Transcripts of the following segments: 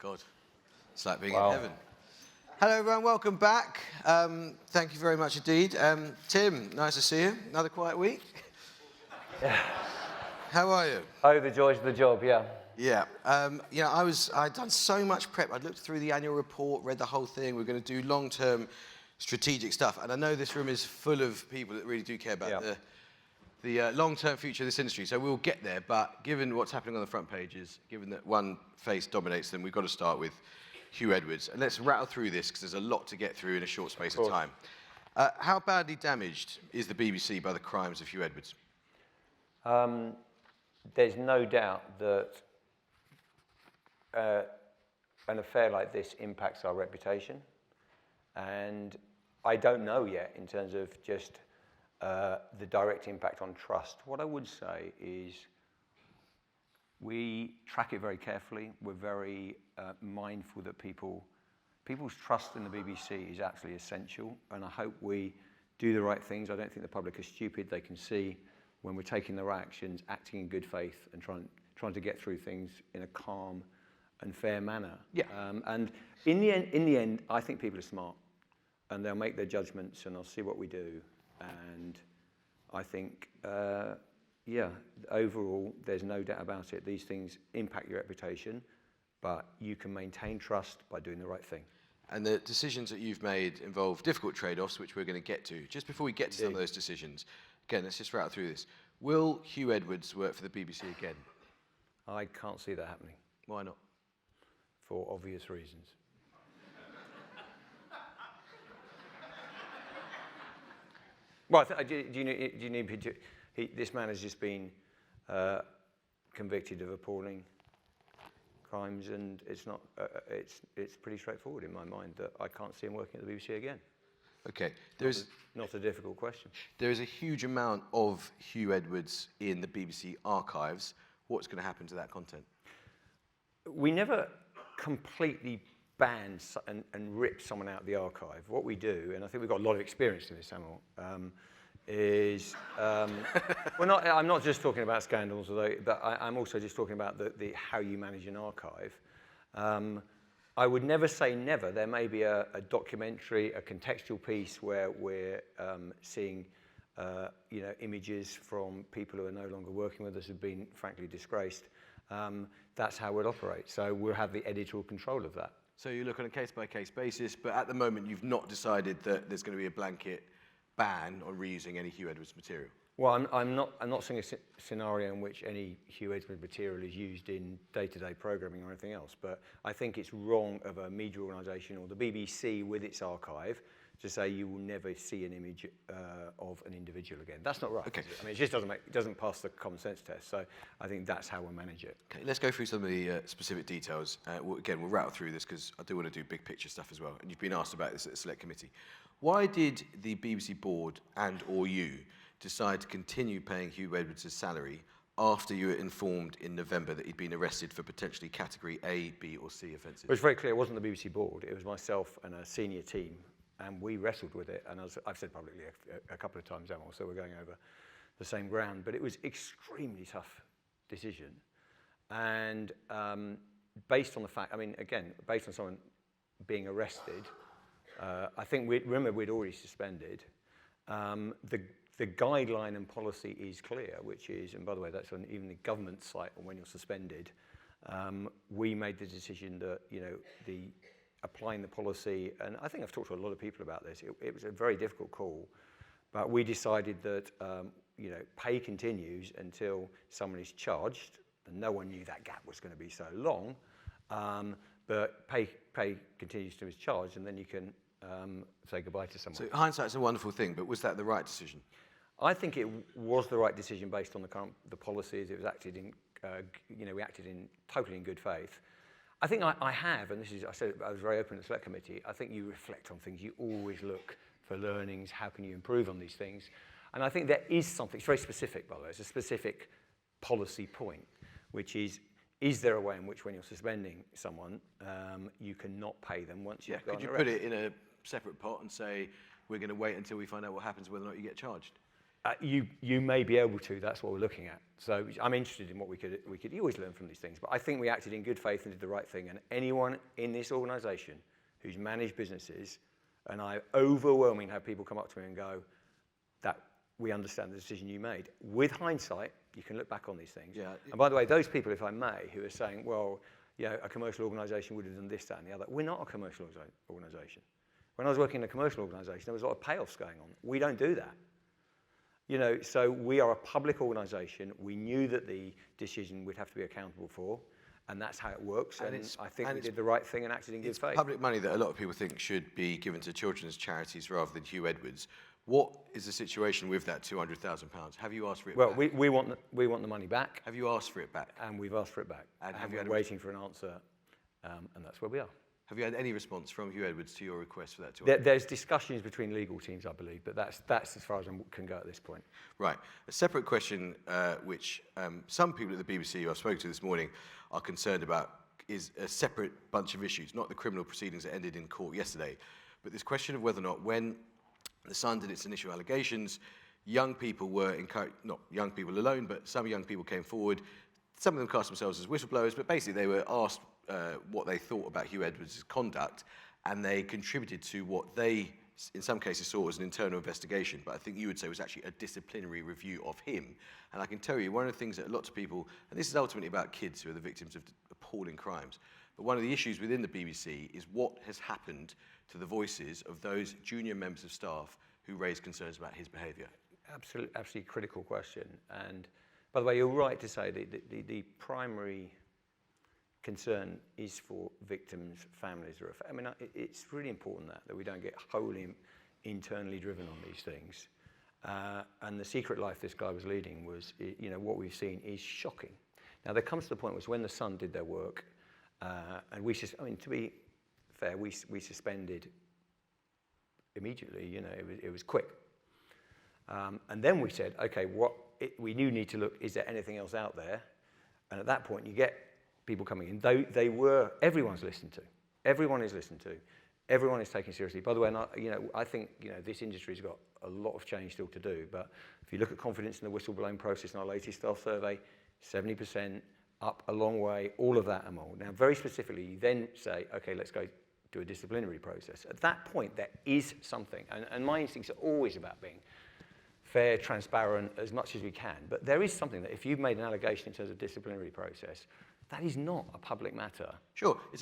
God, it's like being in heaven. Hello, everyone. Welcome back. Thank you very much indeed. Tim, nice to see you. Another quiet week. Yeah. How are you? Oh, the joys of the job, yeah. Yeah. I'd done so much prep. I'd looked through the annual report, read the whole thing. We're going to do long-term strategic stuff. And I know this room is full of people that really do care about the long-term future of this industry. So we'll get there. But given what's happening on the front pages, given that one face dominates them, we've got to start with Huw Edwards. And let's rattle through this because there's a lot to get through in a short space of time. How badly damaged is the BBC by the crimes of Huw Edwards? There's no doubt that an affair like this impacts our reputation. And I don't know yet in terms of just the direct impact on trust. What I would say is we track it very carefully. We're very mindful that people's trust in the BBC is absolutely essential, and I hope we do the right things. I don't think the public are stupid. They can see when we're taking the right actions, acting in good faith, and trying to get through things in a calm and fair manner. Yeah. And in the end, I think people are smart, and they'll make their judgments, and they'll see what we do. And I think, overall, there's no doubt about it. These things impact your reputation, but you can maintain trust by doing the right thing. And the decisions that you've made involve difficult trade-offs, which we're going to get to. Just before we get to some of those decisions, again, let's just rattle through this. Will Huw Edwards work for the BBC again? I can't see that happening. Why not? For obvious reasons. Well, do you need this man has just been convicted of appalling crimes, and it's not. It's pretty straightforward in my mind that I can't see him working at the BBC again. Okay, not a difficult question. There is a huge amount of Huw Edwards in the BBC archives. What's going to happen to that content? We never completely ban and rip someone out of the archive. What we do, and I think we've got a lot of experience in this, Amol, is I'm not just talking about scandals, but I'm also just talking about the how you manage an archive. I would never say never. There may be a documentary, a contextual piece where we're seeing images from people who are no longer working with us, who've been frankly disgraced. That's how we'll operate. So we'll have the editorial control of that. So you look on a case-by-case basis, but at the moment you've not decided that there's going to be a blanket ban on reusing any Huw Edwards material. Well, I'm not seeing a scenario in which any Huw Edwards material is used in day-to-day programming or anything else. But I think it's wrong of a media organisation or the BBC with its archive to say you will never see an image of an individual again. That's not right. Okay. I mean, it just doesn't pass the common sense test. So I think that's how we'll manage it. Okay, let's go through some of the specific details. We'll rattle through this because I do want to do big picture stuff as well. And you've been asked about this at the Select Committee. Why did the BBC board and/or you decide to continue paying Huw Edwards' salary after you were informed in November that he'd been arrested for potentially category A, B, or C offences? It was very clear. It wasn't the BBC board. It was myself and a senior team. And we wrestled with it, and as I've said publicly a couple of times, Amol, so we're going over the same ground. But it was extremely tough decision, and based on the fact, I mean, again, based on someone being arrested, I think we'd already suspended. The guideline and policy is clear, which is, and by the way, that's on even the government site on when you're suspended. We made the decision that applying the policy, and I think I've talked to a lot of people about this. It was a very difficult call, but we decided that pay continues until someone is charged, and no one knew that gap was going to be so long. But pay continues to his charge, and then you can say goodbye to someone. So hindsight's a wonderful thing, but was that the right decision? I think it was the right decision based on the policies. It was acted in, we acted in totally in good faith. I think I have, and I said I was very open at the Select Committee. I think you reflect on things. You always look for learnings. How can you improve on these things? And I think there is something. It's very specific, by the way. It's a specific policy point, which is there a way in which when you're suspending someone, you cannot pay them once you've got an arrest? Could you put it in a separate pot and say, we're going to wait until we find out what happens, whether or not you get charged? You may be able to. That's what we're looking at. So I'm interested in what we could. You always learn from these things, but I think we acted in good faith and did the right thing. And anyone in this organisation who's managed businesses, and I overwhelmingly have people come up to me and go, "That we understand the decision you made." With hindsight, you can look back on these things. Yeah. And by the way, those people, if I may, who are saying, "Well, a commercial organisation would have done this, that, and the other," we're not a commercial organisation. When I was working in a commercial organisation, there was a lot of payoffs going on. We don't do that. So we are a public organisation. We knew that the decision we'd have to be accountable for, and that's how it works. And I think we did the right thing and acted in good faith. It's public money that a lot of people think should be given to children's charities rather than Huw Edwards. What is the situation with that £200,000? Have you asked for it back? Well, we want the money back. Have you asked for it back? And we've asked for it back. And we're waiting for an answer, and that's where we are. Have you had any response from Huw Edwards to your request for that? There's discussions between legal teams, I believe, but that's as far as I can go at this point. Right. A separate question, which some people at the BBC who I've spoken to this morning are concerned about, is a separate bunch of issues, not the criminal proceedings that ended in court yesterday, but this question of whether or not when The Sun did its initial allegations, young people were encouraged, not young people alone, but some young people came forward. Some of them cast themselves as whistleblowers, but basically they were asked what they thought about Huw Edwards' conduct, and they contributed to what they, in some cases, saw as an internal investigation, but I think you would say was actually a disciplinary review of him. And I can tell you, one of the things that lots of people, and this is ultimately about kids who are the victims of appalling crimes, but one of the issues within the BBC is what has happened to the voices of those junior members of staff who raised concerns about his behaviour. Absolutely critical question. And by the way, you're right to say that the primary concern is for victims, families. I mean, it's really important that we don't get wholly internally driven on these things. And the secret life this guy was leading was, what we've seen is shocking. Now, there comes to the point was when the Sun did their work, and to be fair, we suspended immediately. It was quick. And then we said, okay, we need to look, is there anything else out there? And at that point, you get people coming in. Everyone's listened to. Everyone is listened to. Everyone is taken seriously. By the way, I think this industry's got a lot of change still to do. But if you look at confidence in the whistleblowing process in our latest staff survey, 70%, up a long way, all of that, Amol. Now, very specifically, you then say, okay, let's go do a disciplinary process. At that point, there is something. And my instincts are always about being fair, transparent, as much as we can. But there is something that if you've made an allegation in terms of disciplinary process, that is not a public matter. Sure, what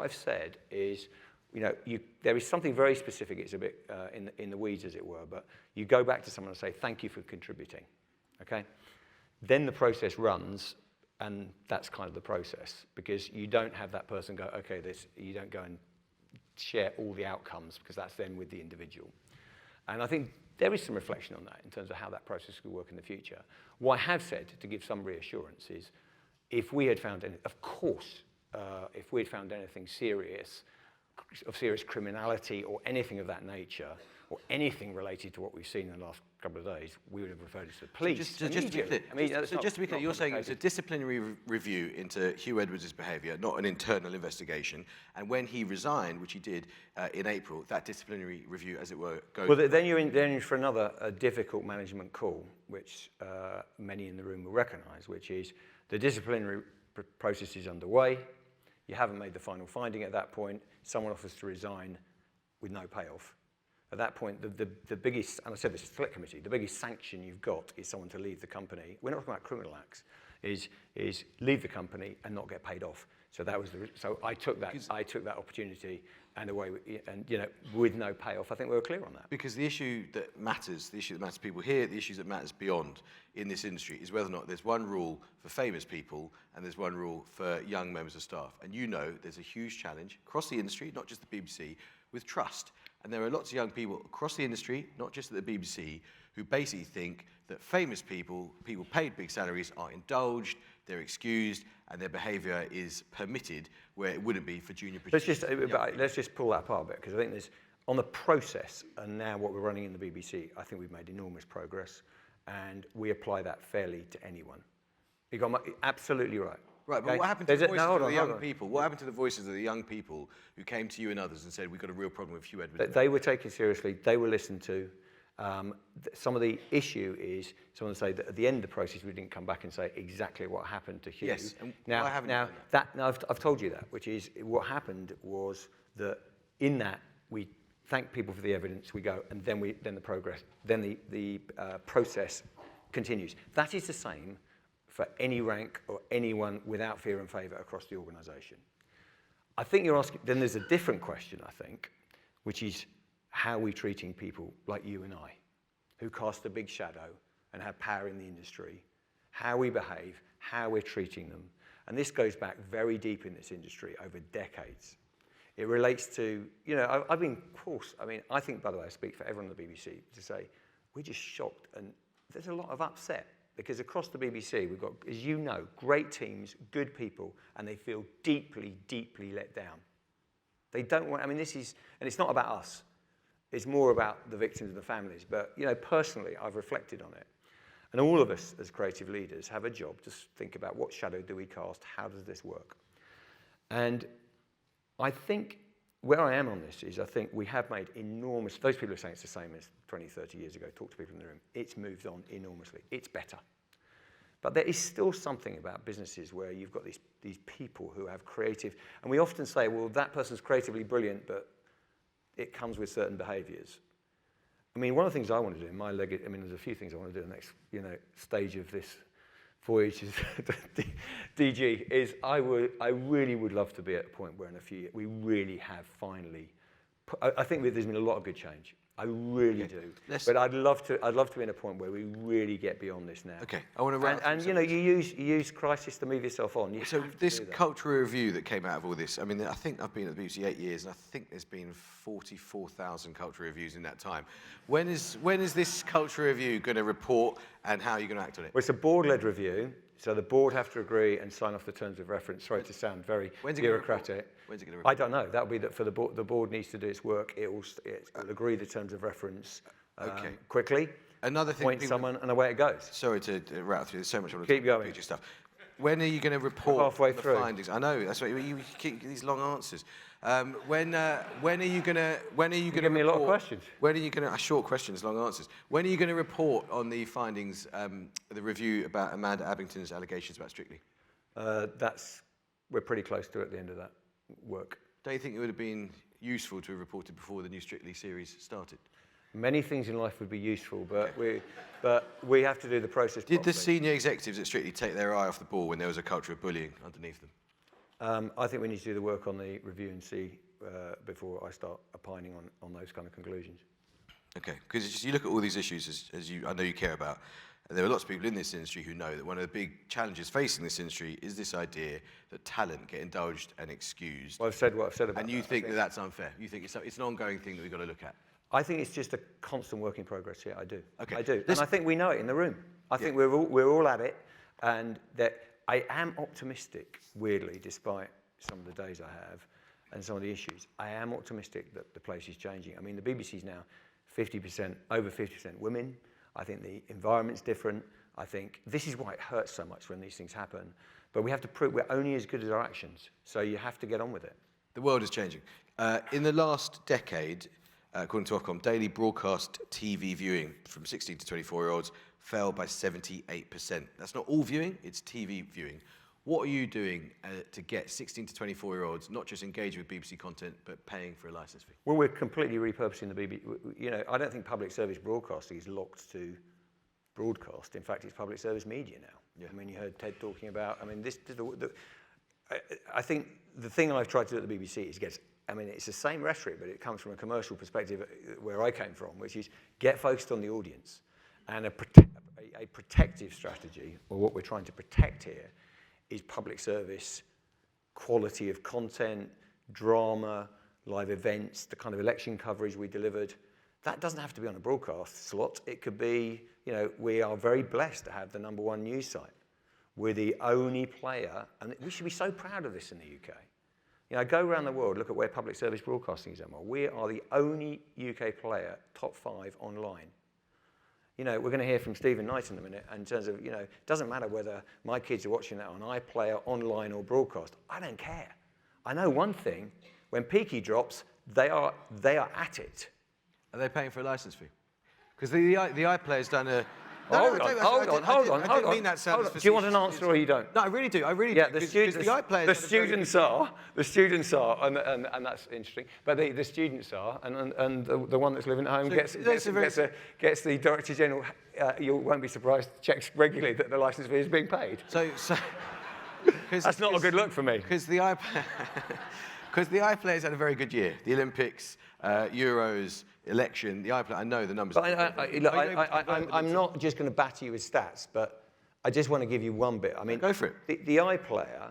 I've said is, there is something very specific. It's a bit in the weeds, as it were. But you go back to someone and say, thank you for contributing. Okay? Then the process runs, and that's kind of the process, because you don't have that person go, okay, you don't go and share all the outcomes, because that's then with the individual. And I think there is some reflection on that in terms of how that process could work in the future. What I have said, to give some reassurance, is if we had found anything serious, of serious criminality or anything of that nature, or anything related to what we've seen in the last couple of days, we would have referred it to the police. So just to be clear, you're saying it's a disciplinary review into Huw Edwards' behaviour, not an internal investigation. And when he resigned, which he did in April, that disciplinary review, as it were, goes. Well, then you're in for another difficult management call, which many in the room will recognise, which is the disciplinary process is underway. You haven't made the final finding at that point. Someone offers to resign with no payoff. At that point, the biggest, and I said this to the select committee, the biggest sanction you've got is someone to leave the company. We're not talking about criminal acts. Is leave the company and not get paid off. So that was so I took that opportunity and away with no payoff. I think we were clear on that. Because the issue that matters to people here, the issue that matters beyond in this industry is whether or not there's one rule for famous people and there's one rule for young members of staff. And there's a huge challenge across the industry, not just the BBC, with trust. And there are lots of young people across the industry, not just at the BBC, who basically think that famous people paid big salaries, are indulged, they're excused, and their behaviour is permitted where it wouldn't be for junior producers. Let's just pull that apart a bit, because I think there's, on the process and now what we're running in the BBC, I think we've made enormous progress, and we apply that fairly to anyone. You got absolutely right. Right, but what happened to the voices of the young people? What happened to the voices of the young people who came to you and others and said, we've got a real problem with Huw Edwards? They were taken seriously. They were listened to. Some of the issue is someone say that at the end of the process we didn't come back and say exactly what happened to Huw. Yes, and why haven't you done Now I've told you that, which is what happened was that in that we thank people for the evidence, we go, and then the process continues. That is the same for any rank or anyone without fear and favour across the organisation. I think you're asking, then there's a different question, I think, which is how are we treating people like you and I, who cast a big shadow and have power in the industry, how we behave, how we're treating them. And this goes back very deep in this industry over decades. It relates to, I've been, of course, I think, by the way, I speak for everyone at the BBC to say, we're just shocked and there's a lot of upset because across the BBC, we've got, as you know, great teams, good people, and they feel deeply, deeply let down. They don't want, this is, and it's not about us. It's more about the victims and the families. But, personally, I've reflected on it. And all of us as creative leaders have a job to think about what shadow do we cast, how does this work? And I think where I am on this is I think we have made enormous, those people are saying it's the same as 20, 30 years ago, talk to people in the room, it's moved on enormously, it's better. But there is still something about businesses where you've got these people who have creative, and we often say, well, that person's creatively brilliant, but it comes with certain behaviours. One of the things I want to do in my there's a few things I want to do in the next, stage of this voyage is DG, is I really would love to be at a point where in a few years we really have finally, I think there's been a lot of good change. I really do. But I'd love to be in a point where we really get beyond this now. Okay, I want to wrap. And you use crisis to move yourself on. So this cultural review that came out of all this, I think I've been at the BBC 8 years, and I think there's been 44,000 cultural reviews in that time. When is this cultural review going to report, and how are you going to act on it? Well, it's a board-led review, so the board have to agree and sign off the terms of reference. Sorry to sound very bureaucratic. When's it going to report? I don't know. That'll be that for the board. The board needs to do its work. It'll agree the terms of reference quickly. Another thing, appoint someone, and away it goes. Sorry to rattle through. There's so much. Keep going. Future stuff. When are you going to report halfway the through. findings? I know that's what you keep these long answers. When are you going to? Give me a lot of questions. When are you going to? Short questions, long answers. When are you going to report on the findings, the review about Amanda Abington's allegations about Strictly? We're pretty close to at the end of that work. Don't you think it would have been useful to have reported before the new Strictly series started? Many things in life would be useful, but we have to do the process properly. Did the senior executives at Strictly take their eye off the ball when there was a culture of bullying underneath them? I think we need to do the work on the review and see before I start opining on those kind of conclusions. Okay, because you look at all these issues I know you care about. And there are lots of people in this industry who know that one of the big challenges facing this industry is this idea that talent get indulged and excused. Well, I've said what I've said about that. And you think that that's unfair? You think it's an ongoing thing that we've got to look at? I think it's just a constant work in progress. Yeah, I do. Okay. I do. And I think we know it in the room. I think we're all at it, and that I am optimistic, weirdly, despite some of the days I have and some of the issues. I am optimistic that the place is changing. The BBC is now over 50% women. I think the environment's different. I think this is why it hurts so much when these things happen. But we have to prove we're only as good as our actions. So you have to get on with it. The world is changing. In the last decade, according to Ofcom, daily broadcast TV viewing from 16 to 24-year-olds fell by 78%. That's not all viewing, it's TV viewing. What are you doing to get 16 to 24-year-olds not just engaged with BBC content, but paying for a licence fee? Well, we're completely repurposing the BBC. I don't think public service broadcasting is locked to broadcast. In fact, it's public service media now. Yeah. You heard Ted talking about, I think the thing I've tried to do at the BBC is it's the same rhetoric, but it comes from a commercial perspective where I came from, which is get focused on the audience. And a protective strategy, or what we're trying to protect here, is public service, quality of content, drama, live events, the kind of election coverage we delivered. That doesn't have to be on a broadcast slot. It could be, we are very blessed to have the #1 news site. We're the only player, and we should be so proud of this in the UK. Go around the world, look at where public service broadcasting is at. We are the only UK player, top 5 online. We're going to hear from Stephen Knight in a minute in terms of, it doesn't matter whether my kids are watching that on iPlayer, online or broadcast. I don't care. I know one thing, when Peaky drops, they are at it. Are they paying for a licence fee? Because the iPlayer's done a... Hold on. I didn't mean that sound Do you want an answer or you don't? No, I really do. Yeah, do. the students are, and that's interesting. But the students are, and the one that's living at home gets the Director-General. You won't be surprised. Checks regularly that the license fee is being paid. So that's not a good look for me. Because the iPlayer's had a very good year. The Olympics, Euros, election, the iPlayer. I know the numbers. But I'm not just going to batter you with stats, but I just want to give you one bit. I mean, go for it. The iPlayer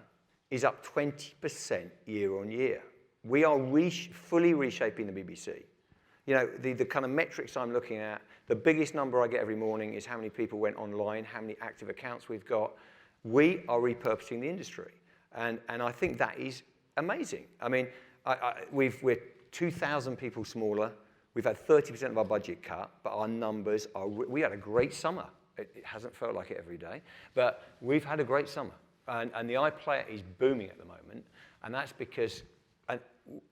is up 20% year on year. We are fully reshaping the BBC. You know, the kind of metrics I'm looking at, the biggest number I get every morning is how many people went online, how many active accounts we've got. We are repurposing the industry. And I think that is amazing. I mean, we're 2,000 people smaller. We've had 30% of our budget cut, but our numbers are... We had a great summer. It hasn't felt like it every day, but we've had a great summer. And the iPlayer is booming at the moment, and that's because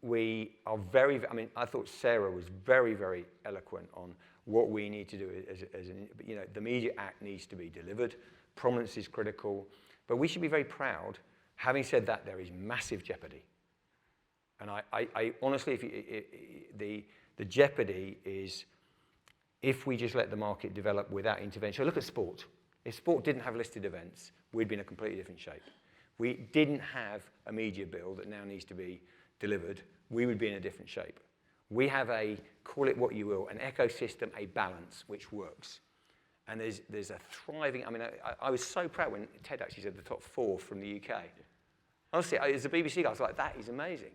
we are very... I mean, I thought Sarah was very, very eloquent on what we need to do you know, the Media Act needs to be delivered. Prominence is critical, but we should be very proud. Having said that, there is massive jeopardy. And I honestly, the jeopardy is if we just let the market develop without intervention. Look at sport. If sport didn't have listed events, we'd be in a completely different shape. We didn't have a media bill that now needs to be delivered, we would be in a different shape. We have call it what you will, an ecosystem, a balance, which works. And there's a thriving, I mean, I was so proud when Ted actually said the top 4 from the UK. Honestly, as a BBC guy, I was like, that is amazing.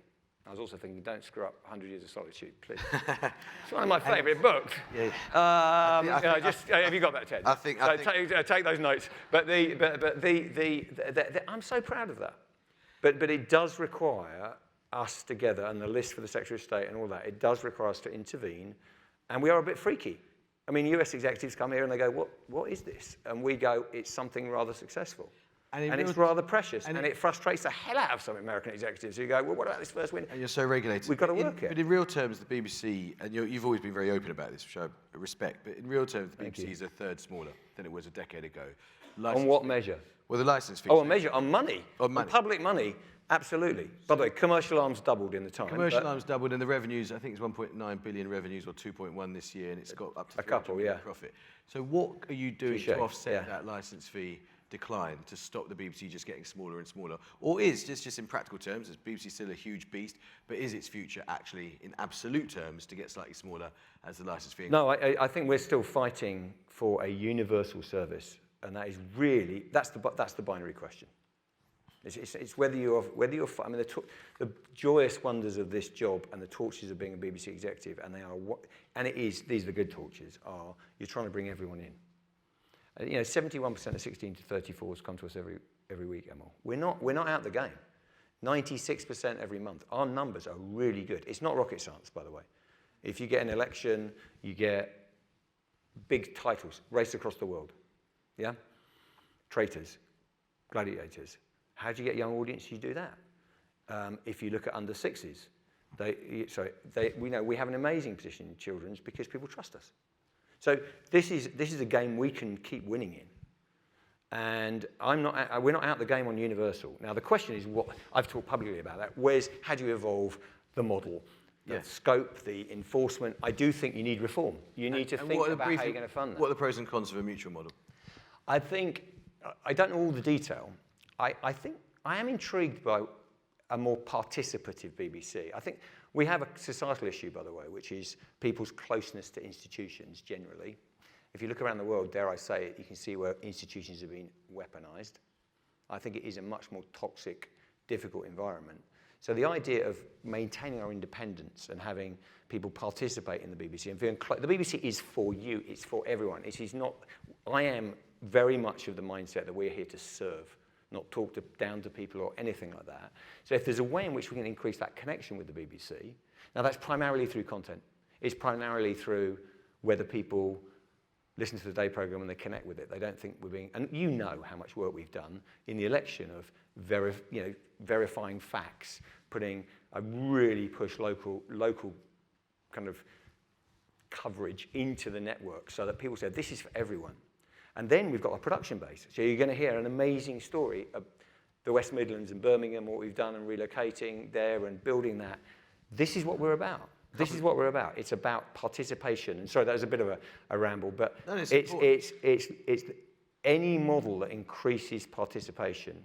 I was also thinking, don't screw up 100 Years of Solitude, please. It's one of my favourite books. Yeah. Have you got that, Ted? Take those notes. But I'm so proud of that. But it does require us together, and the list for the Secretary of State and all that, it does require us to intervene. And we are a bit freaky. I mean, US executives come here and they go, what is this? And we go, it's something rather successful. And it's rather precious, and it frustrates the hell out of some American executives who go, well, what about this first win? And you're so regulated. We've got to work it. But in real terms, the BBC, and you've always been very open about this, which I respect, but in real terms, the BBC is a third smaller than it was a decade ago. On what measure? Well, the licence fee. Oh, a measure, on money. On public money, absolutely. By the way, commercial arms doubled in the time. Commercial arms doubled, and the revenues, I think it's 1.9 billion revenues, or 2.1 this year, and it's got up to a couple, yeah, profit. So what are you doing to offset that licence fee decline, to stop the BBC just getting smaller and smaller? Or is, just in practical terms, is BBC still a huge beast, but is its future actually, in absolute terms, to get slightly smaller as the licence fee? No, I think we're still fighting for a universal service, and that is really, that's the binary question. It's whether you're, I mean, the joyous wonders of this job and the tortures of being a BBC executive, and these are the good tortures, are you're trying to bring everyone in. You know, 71% of 16 to 34s come to us every week, Amol. We're not out the game. 96% every month. Our numbers are really good. It's not rocket science, by the way. If you get an election, you get big titles, race across the world. Yeah? Traitors, gladiators. How do you get young audiences? You do that. If you look at under 6s, we know we have an amazing position in children's because people trust us. So this is a game we can keep winning in, and we're not out the game on universal. Now the question is, what I've talked publicly about that. How do you evolve the model, the scope, the enforcement? I do think you need reform. You need to think about how you're going to fund that. What are the pros and cons of a mutual model? I think I don't know all the detail. I think I am intrigued by a more participative BBC. I think we have a societal issue, by the way, which is people's closeness to institutions generally. If you look around the world, dare I say it, you can see where institutions have been weaponized. I think it is a much more toxic, difficult environment. So the idea of maintaining our independence and having people participate in the BBC and feeling the BBC is for you, it's for everyone. It is not. I am very much of the mindset that we're here to serve, not talk down to people or anything like that. So if there's a way in which we can increase that connection with the BBC, now that's primarily through content. It's primarily through whether people listen to the day programme and they connect with it. They don't think we're being, and you know how much work we've done in the election of verifying facts, putting a really push local kind of coverage into the network so that people said, this is for everyone. And then we've got a production base. So you're going to hear an amazing story of the West Midlands and Birmingham, what we've done and relocating there and building that. This is what we're about. This is what we're about. It's about participation. And sorry, that was a bit of a ramble, but it's any model that increases participation.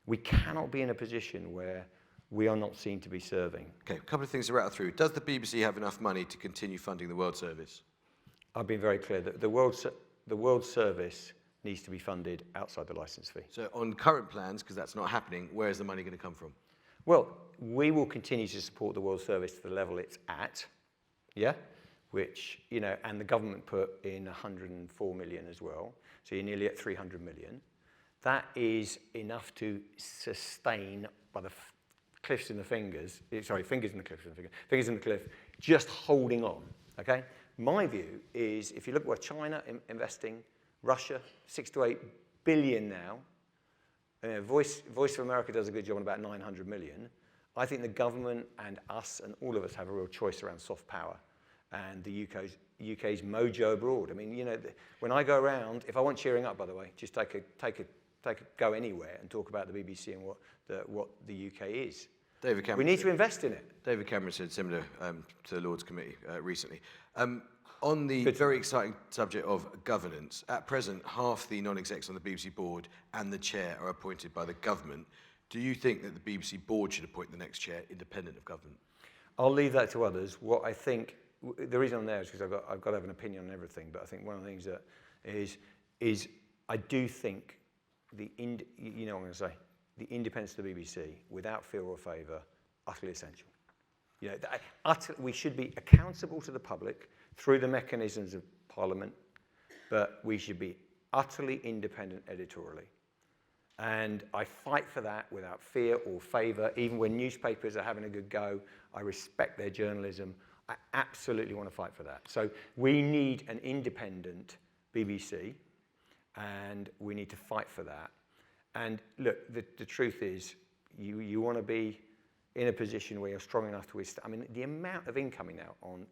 We cannot be in a position where we are not seen to be serving. Okay, a couple of things to rattle through. Does the BBC have enough money to continue funding the World Service? I've been very clear that the World Service needs to be funded outside the licence fee. So on current plans, because that's not happening, where is the money going to come from? Well, we will continue to support the World Service to the level it's at, yeah? Which, and the government put in 104 million as well. So you're nearly at 300 million. That is enough to sustain by the cliffs in the fingers, fingers in the cliff, fingers in the cliff, just holding on, okay? My view is, if you look where China investing, Russia, 6 to 8 billion now, Voice of America does a good job on about 900 million. I think the government and us and all of us have a real choice around soft power and the UK's mojo abroad. I mean, when I go around, if I want cheering up, by the way, just take a go anywhere and talk about the BBC and what the UK is. David Cameron. We need to invest in it. David Cameron said similar to the Lords Committee recently. On the very exciting subject of governance, at present, half the non-execs on the BBC board and the chair are appointed by the government. Do you think that the BBC board should appoint the next chair independent of government? I'll leave that to others. What I think, the reason I'm there is because I've got to have an opinion on everything, but I think one of the things that is I do think what I'm going to say, the independence of the BBC, without fear or favour, utterly essential. We should be accountable to the public through the mechanisms of Parliament, but we should be utterly independent editorially. And I fight for that without fear or favour. Even when newspapers are having a good go, I respect their journalism. I absolutely want to fight for that. So we need an independent BBC, and we need to fight for that. And look, the truth is, you want to be in a position where you're strong enough to withstand. I mean, the amount of incoming now on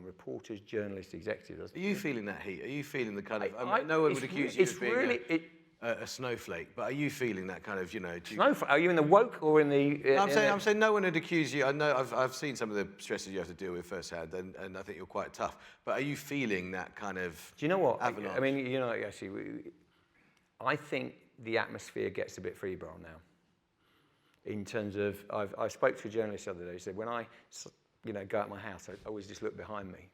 reporters, journalists, executives. Are you feeling that heat? Are you feeling the kind of? No one would accuse you of being a snowflake, but are you feeling that kind of? Snowflake? Are you in the woke or in the? I'm saying no one would accuse you. I know I've seen some of the stresses you have to deal with firsthand, and I think you're quite tough. But are you feeling that kind of? Do you know what? Avalanche? I mean, actually, I think the atmosphere gets a bit febrile now. In terms of, I spoke to a journalist the other day who said, when I go out my house, I always just look behind me.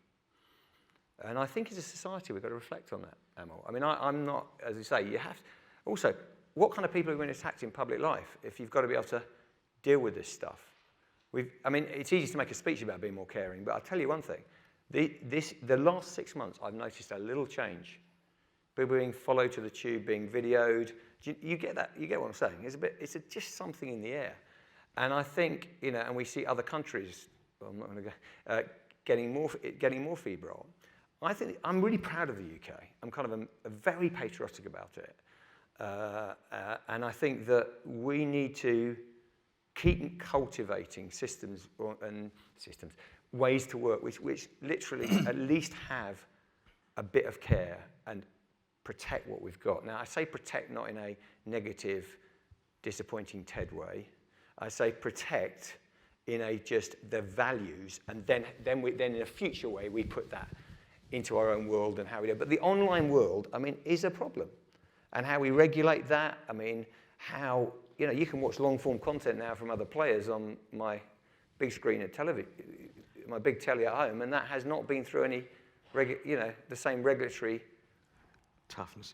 And I think as a society, we've got to reflect on that, Amol. I mean, I'm not, as you say, you have to. Also, what kind of people are going to attack in public life if you've got to be able to deal with this stuff? I mean, it's easy to make a speech about being more caring, but I'll tell you one thing. The last 6 months, I've noticed a little change. People being followed to the tube, being videoed. You get that? You get what I'm saying? It's just something in the air. And I think, and we see other countries, I'm not going to go, getting more febrile. I think I'm really proud of the UK. I'm kind of very patriotic about it. And I think that we need to keep cultivating ways to work, which literally at least have a bit of care and protect what we've got. Now, I say protect not in a negative, disappointing TED way. I say protect in a just the values, and then in a future way, we put that into our own world and how we do. But the online world, I mean, is a problem. And how we regulate that, I mean, how, you can watch long-form content now from other players on my big screen at television, my big telly at home, and that has not been through any, the same regulatory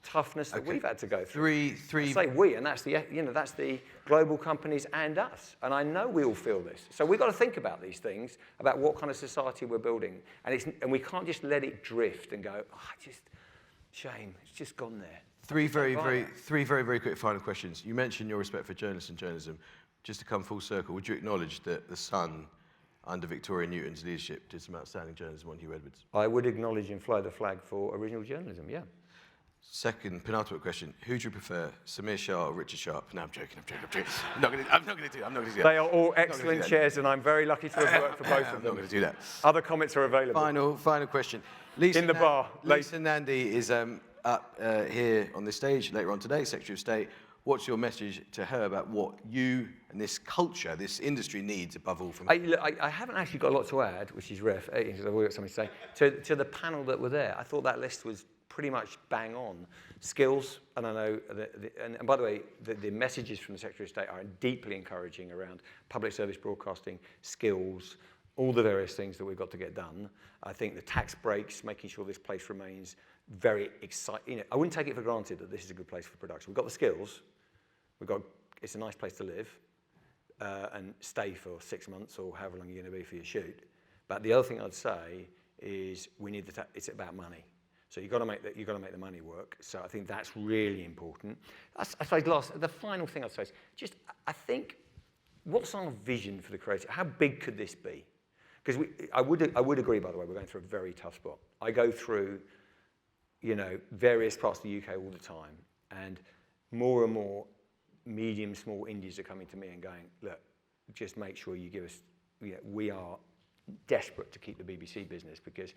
toughness that we've had to go through. I say we, and that's the global companies and us. And I know we all feel this. So we've got to think about these things, about what kind of society we're building, and we can't just let it drift and go, shame, it's just gone there. Three very, very quick final questions. You mentioned your respect for journalists and journalism. Just to come full circle, would you acknowledge that the Sun, under Victoria Newton's leadership, did some outstanding journalism on Huw Edwards? I would acknowledge and fly the flag for original journalism, yeah. Second, penultimate question. Who do you prefer, Samir Shah or Richard Sharp? No, I'm joking. I'm not going to do that. They are all excellent chairs, and I'm very lucky to have worked for both of them. I'm not going to do that. Other comments are available. Final question. Lisa In the bar. Lisa Nandy is up here on this stage later on today, Secretary of State. What's your message to her about what you and this culture, this industry needs above all from her? I haven't actually got a lot to add, which is ref, because I've got something to say. To the panel that were there, I thought that list was pretty much bang on. Skills, and I know, and by the way, the messages from the Secretary of State are deeply encouraging around public service broadcasting, skills, all the various things that we've got to get done. I think the tax breaks, making sure this place remains very exciting. You know, I wouldn't take it for granted that this is a good place for production. We've got the skills. It's a nice place to live and stay for 6 months or however long you're going to be for your shoot. But the other thing I'd say is it's about money. So you've got to make the money work. So I think that's really important. I suppose the final thing I'd say is just I think what's our vision for the creative? How big could this be? Because I would agree, by the way, we're going through a very tough spot. I go through, various parts of the UK all the time, and more medium, small indies are coming to me and going, look, just make sure you give us, we are desperate to keep the BBC business because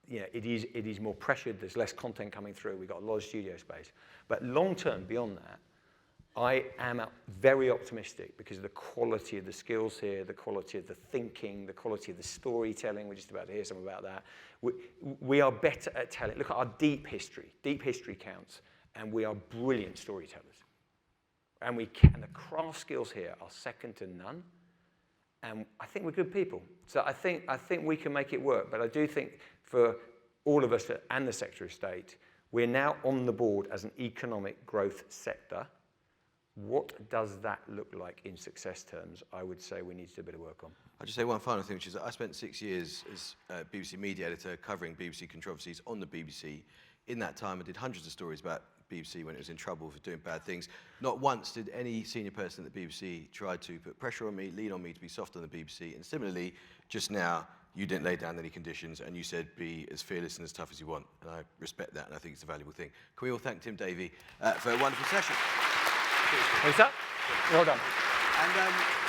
it is more pressured, there's less content coming through, we've got a lot of studio space. But long term, beyond that, I am very optimistic because of the quality of the skills here, the quality of the thinking, the quality of the storytelling. We're just about to hear some about that. We are better at telling. Look at our deep history. Deep history counts, and we are brilliant storytellers. And the craft skills here are second to none. And I think we're good people. So I think we can make it work. But I do think for all of us and the Secretary of State, we're now on the board as an economic growth sector. What does that look like in success terms? I would say we need to do a bit of work on. I'll just say one final thing, which is that I spent 6 years as BBC media editor covering BBC controversies on the BBC. In that time, I did hundreds of stories about BBC when it was in trouble for doing bad things. Not once did any senior person at the BBC try to put pressure on me, lean on me to be soft on the BBC. And similarly, just now, you didn't lay down any conditions and you said be as fearless and as tough as you want. And I respect that and I think it's a valuable thing. Can we all thank Tim Davie for a wonderful session? Thanks, sir. Well done. And